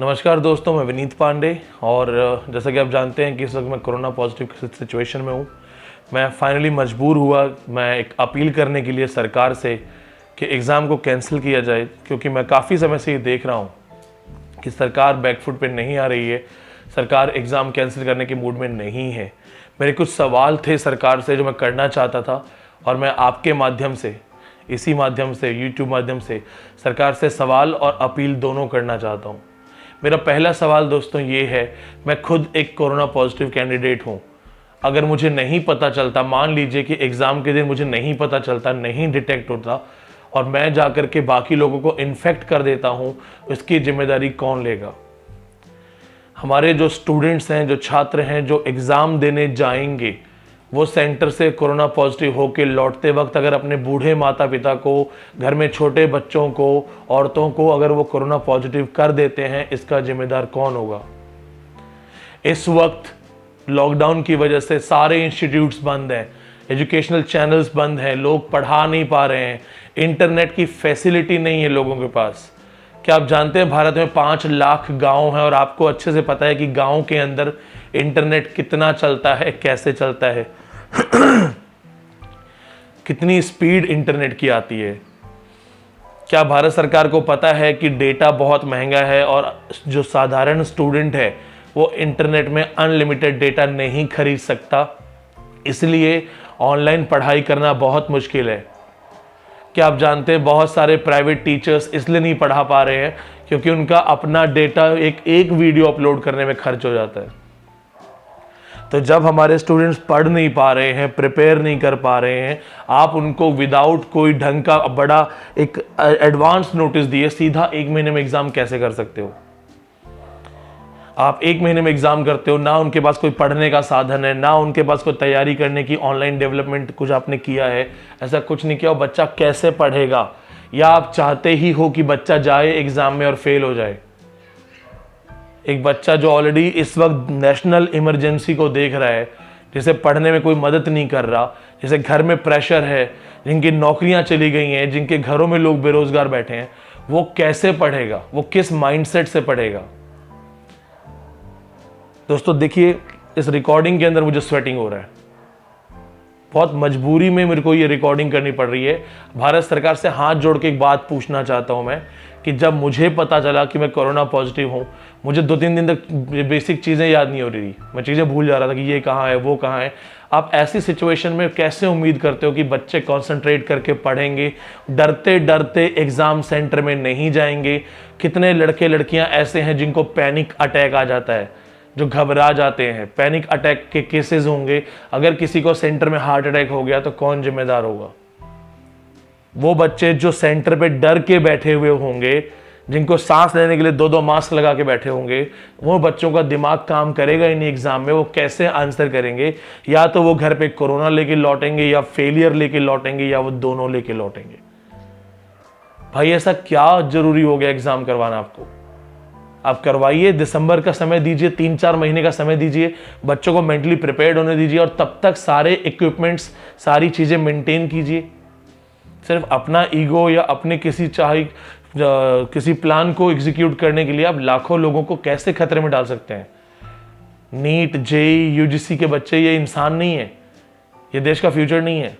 नमस्कार दोस्तों, मैं विनीत पांडे और जैसा कि आप जानते हैं कि इस वक्त मैं कोरोना पॉजिटिव सिचुएशन में हूँ। मैं फाइनली मजबूर हुआ मैं एक अपील करने के लिए सरकार से कि एग्ज़ाम को कैंसिल किया जाए, क्योंकि मैं काफ़ी समय से ये देख रहा हूँ कि सरकार बैकफुट पे नहीं आ रही है। सरकार एग्ज़ाम कैंसिल करने के मूड में नहीं है। मेरे कुछ सवाल थे सरकार से जो मैं करना चाहता था और मैं आपके माध्यम से, इसी माध्यम से, यूट्यूब माध्यम से सरकार से सवाल और अपील दोनों करना चाहता हूँ। मेरा पहला सवाल दोस्तों ये है, मैं खुद एक कोरोना पॉजिटिव कैंडिडेट हूँ। अगर मुझे नहीं पता चलता, मान लीजिए कि एग्ज़ाम के दिन मुझे नहीं पता चलता, नहीं डिटेक्ट होता और मैं जाकर के बाकी लोगों को इन्फेक्ट कर देता हूँ, इसकी जिम्मेदारी कौन लेगा? हमारे जो स्टूडेंट्स हैं, जो छात्र हैं, जो एग्ज़ाम देने जाएंगे, वो सेंटर से कोरोना पॉजिटिव होकर लौटते वक्त अगर अपने बूढ़े माता पिता को, घर में छोटे बच्चों को, औरतों को अगर वो कोरोना पॉजिटिव कर देते हैं, इसका जिम्मेदार कौन होगा? इस वक्त लॉकडाउन की वजह से सारे इंस्टीट्यूट्स बंद हैं, एजुकेशनल चैनल्स बंद हैं, लोग पढ़ा नहीं पा रहे हैं, इंटरनेट की फैसिलिटी नहीं है लोगों के पास। क्या आप जानते हैं भारत में 5 लाख गांव हैं और आपको अच्छे से पता है कि गांव के अंदर इंटरनेट कितना चलता है, कैसे चलता है, कितनी स्पीड इंटरनेट की आती है। क्या भारत सरकार को पता है कि डेटा बहुत महंगा है और जो साधारण स्टूडेंट है वो इंटरनेट में अनलिमिटेड डेटा नहीं खरीद सकता, इसलिए ऑनलाइन पढ़ाई करना बहुत मुश्किल है। क्या आप जानते हैं बहुत सारे प्राइवेट टीचर्स इसलिए नहीं पढ़ा पा रहे हैं क्योंकि उनका अपना डेटा एक वीडियो अपलोड करने में खर्च हो जाता है। तो जब हमारे स्टूडेंट्स पढ़ नहीं पा रहे हैं, प्रिपेयर नहीं कर पा रहे हैं, आप उनको विदाउट कोई ढंग का बड़ा एक एडवांस नोटिस दिए सीधा 1 महीने में एग्जाम कैसे कर सकते हो? आप 1 महीने में एग्जाम करते हो, ना उनके पास कोई पढ़ने का साधन है, ना उनके पास कोई तैयारी करने की ऑनलाइन डेवलपमेंट कुछ आपने किया है, ऐसा कुछ नहीं किया। और बच्चा कैसे पढ़ेगा? या आप चाहते ही हो कि बच्चा जाए एग्जाम में और फेल हो जाए? एक बच्चा जो ऑलरेडी इस वक्त नेशनल इमरजेंसी को देख रहा है, जिसे पढ़ने में कोई मदद नहीं कर रहा, जिसे घर में प्रेशर है, जिनकी नौकरियां चली गई हैं, जिनके घरों में लोग बेरोजगार बैठे हैं, वो कैसे पढ़ेगा? वो किस माइंडसेट से पढ़ेगा? दोस्तों देखिए, इस रिकॉर्डिंग के अंदर मुझे स्वेटिंग हो रहा है। बहुत मजबूरी में मेरे को ये रिकॉर्डिंग करनी पड़ रही है। भारत सरकार से हाथ जोड़ के एक बात पूछना चाहता हूं मैं कि जब मुझे पता चला कि मैं कोरोना पॉजिटिव हूं, मुझे 2-3 दिन तक बेसिक चीज़ें याद नहीं हो रही थी। मैं चीज़ें भूल जा रहा था कि ये कहाँ है, वो कहाँ है। आप ऐसी सिचुएशन में कैसे उम्मीद करते हो कि बच्चे कंसंट्रेट करके पढ़ेंगे? डरते डरते एग्ज़ाम सेंटर में नहीं जाएंगे। कितने लड़के लड़कियां ऐसे हैं जिनको पैनिक अटैक आ जाता है, जो घबरा जाते हैं। पैनिक अटैक के केसेस होंगे। अगर किसी को सेंटर में हार्ट अटैक हो गया तो कौन जिम्मेदार होगा? वो बच्चे जो सेंटर पे डर के बैठे हुए होंगे, जिनको सांस लेने के लिए 2-2 मास्क लगा के बैठे होंगे, वो बच्चों का दिमाग काम करेगा ही नहीं एग्जाम में। वो कैसे आंसर करेंगे? या तो वो घर पे कोरोना लेके लौटेंगे, या फेलियर लेके लौटेंगे, या वो दोनों लेके लौटेंगे। भाई ऐसा क्या जरूरी हो गया एग्जाम करवाना आपको? आप करवाइए, दिसंबर का समय दीजिए, 3-4 महीने का समय दीजिए, बच्चों को मेंटली प्रिपेयर्ड होने दीजिए और तब तक सारे इक्विपमेंट्स, सारी चीज़ें मेंटेन कीजिए। सिर्फ अपना ईगो या अपने किसी प्लान को एग्जीक्यूट करने के लिए आप लाखों लोगों को कैसे खतरे में डाल सकते हैं? नीट, जेईई, यूजीसी के बच्चे ये इंसान नहीं है, ये देश का फ्यूचर नहीं है।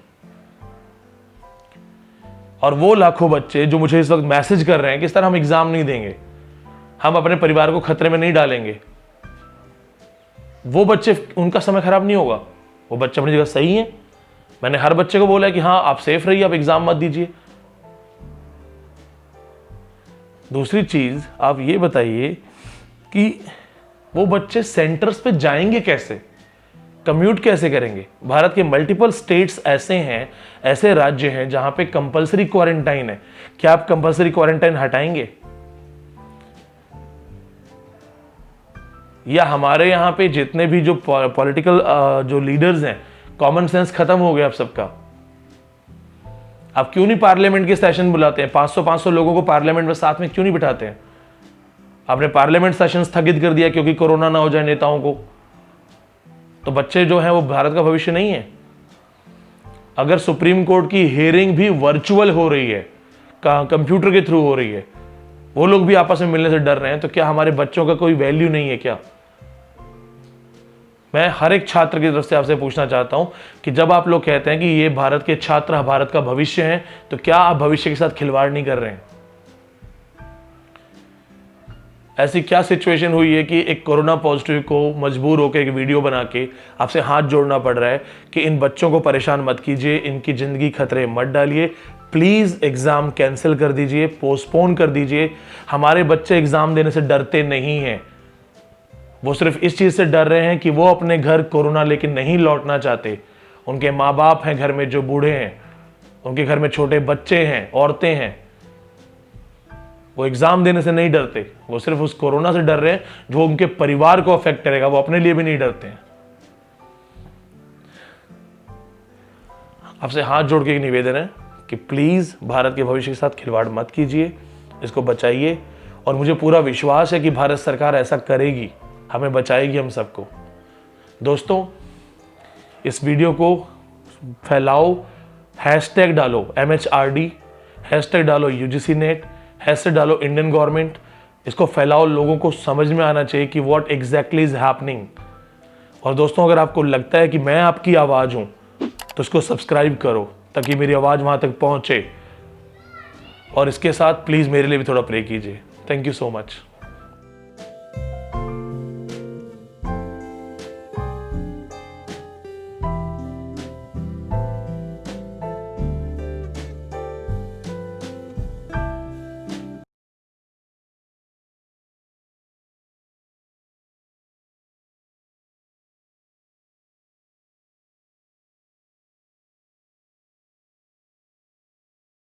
और वो लाखों बच्चे जो मुझे इस वक्त मैसेज कर रहे हैं कि इस तरह हम एग्जाम नहीं देंगे, हम अपने परिवार को खतरे में नहीं डालेंगे, वो बच्चे, उनका समय खराब नहीं होगा। वो बच्चे अपनी जगह सही है। मैंने हर बच्चे को बोला है कि हाँ आप सेफ रहिए, आप एग्जाम मत दीजिए। दूसरी चीज, आप ये बताइए कि वो बच्चे सेंटर्स पे जाएंगे कैसे? कम्यूट कैसे करेंगे? भारत के मल्टीपल स्टेट्स ऐसे हैं, ऐसे राज्य हैं जहां पे कंपलसरी क्वारंटाइन है। क्या आप कंपलसरी क्वारंटाइन हटाएंगे? या हमारे यहाँ पे जितने भी जो पॉलिटिकल जो लीडर्स हैं, कॉमन सेंस खत्म हो गया आप सबका? आप क्यों नहीं पार्लियामेंट के सेशन बुलाते हैं? 500-500 लोगों को पार्लियामेंट में साथ में क्यों नहीं बिठाते हैं? आपने पार्लियामेंट सेशन स्थगित कर दिया क्योंकि कोरोना ना हो जाए नेताओं को। तो बच्चे जो हैं वो भारत का भविष्य नहीं है। अगर सुप्रीम कोर्ट की हियरिंग भी वर्चुअल हो रही है, कंप्यूटर के थ्रू हो रही है, वो लोग भी आपस में मिलने से डर रहे हैं, तो क्या हमारे बच्चों का कोई वैल्यू नहीं है क्या? मैं हर एक छात्र की तरफ से आपसे पूछना चाहता हूं कि जब आप लोग कहते हैं कि ये भारत के छात्र भारत का भविष्य हैं, तो क्या आप भविष्य के साथ खिलवाड़ नहीं कर रहे हैं? ऐसी क्या सिचुएशन हुई है कि एक कोरोना पॉजिटिव को मजबूर होकर एक वीडियो बना के आपसे हाथ जोड़ना पड़ रहा है कि इन बच्चों को परेशान मत कीजिए, इनकी जिंदगी खतरे मत डालिए, प्लीज एग्जाम कैंसिल कर दीजिए, पोस्टपोन कर दीजिए। हमारे बच्चे एग्जाम देने से डरते नहीं हैं, वो सिर्फ इस चीज से डर रहे हैं कि वो अपने घर कोरोना लेके नहीं लौटना चाहते। उनके माँ बाप हैं घर में जो बूढ़े हैं, उनके घर में छोटे बच्चे हैं, औरतें हैं, वो एग्जाम देने से नहीं डरते, वो सिर्फ उस कोरोना से डर रहे हैं जो उनके परिवार को अफेक्ट करेगा, वो अपने लिए भी नहीं डरते हैं। आपसे हाथ जोड़ के एक निवेदन है कि प्लीज भारत के भविष्य के साथ खिलवाड़ मत कीजिए, इसको बचाइए। और मुझे पूरा विश्वास है कि भारत सरकार ऐसा करेगी, हमें बचाएगी हम सबको। दोस्तों, इस वीडियो को फैलाओ, हैशटैग डालो MHRD, हैशटैग डालो UGC नेट, हैशटैग डालो इंडियन गवर्नमेंट। इसको फैलाओ, लोगों को समझ में आना चाहिए कि व्हाट एग्जैक्टली इज हैपनिंग। और दोस्तों, अगर आपको लगता है कि मैं आपकी आवाज़ हूं, तो इसको सब्सक्राइब करो ताकि मेरी आवाज़ वहां तक पहुंचे। और इसके साथ प्लीज़ मेरे लिए भी थोड़ा प्रे कीजिए। Thank you so much.